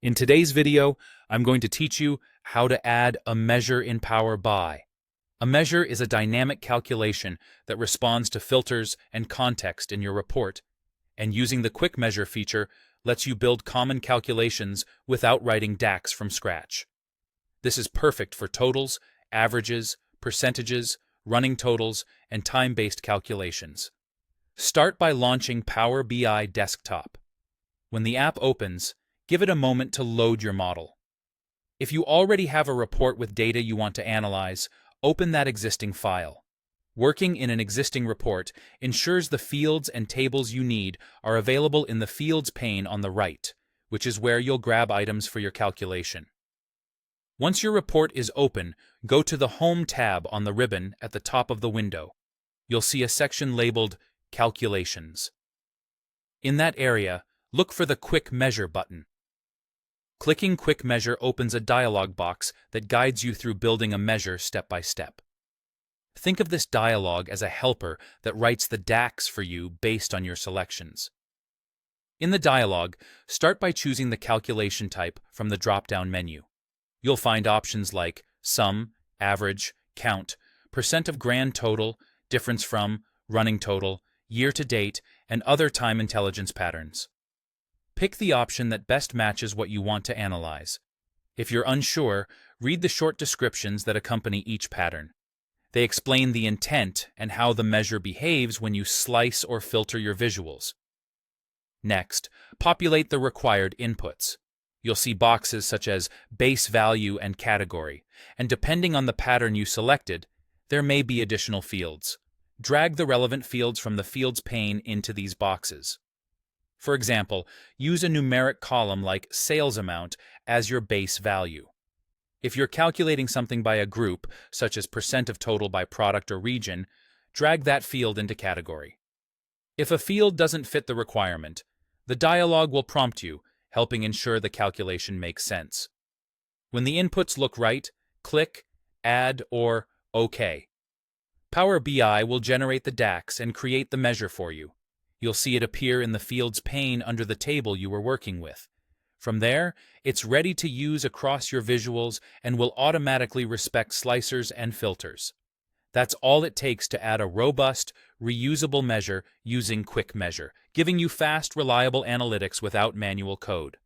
In today's video, I'm going to teach you how to add a measure in Power BI. A measure is a dynamic calculation that responds to filters and context in your report, and using the Quick Measure feature lets you build common calculations without writing DAX from scratch. This is perfect for totals, averages, percentages, running totals, and time-based calculations. Start by launching Power BI Desktop. When the app opens, give it a moment to load your model. If you already have a report with data you want to analyze, open that existing file. Working in an existing report ensures the fields and tables you need are available in the Fields pane on the right, which is where you'll grab items for your calculation. Once your report is open, go to the Home tab on the ribbon at the top of the window. You'll see a section labeled Calculations. In that area, look for the Quick Measure button. Clicking Quick Measure opens a dialog box that guides you through building a measure step by step. Think of this dialog as a helper that writes the DAX for you based on your selections. In the dialog, start by choosing the calculation type from the drop-down menu. You'll find options like sum, average, count, percent of grand total, difference from, running total, year to date, and other time intelligence patterns. Pick the option that best matches what you want to analyze. If you're unsure, read the short descriptions that accompany each pattern. They explain the intent and how the measure behaves when you slice or filter your visuals. Next, populate the required inputs. You'll see boxes such as base value and category, and depending on the pattern you selected, there may be additional fields. Drag the relevant fields from the Fields pane into these boxes. For example, use a numeric column like sales amount as your base value. If you're calculating something by a group, such as percent of total by product or region, drag that field into category. If a field doesn't fit the requirement, the dialog will prompt you, helping ensure the calculation makes sense. When the inputs look right, click Add or OK. Power BI will generate the DAX and create the measure for you. You'll see it appear in the Fields pane under the table you were working with. From there, it's ready to use across your visuals and will automatically respect slicers and filters. That's all it takes to add a robust, reusable measure using Quick Measure, giving you fast, reliable analytics without manual code.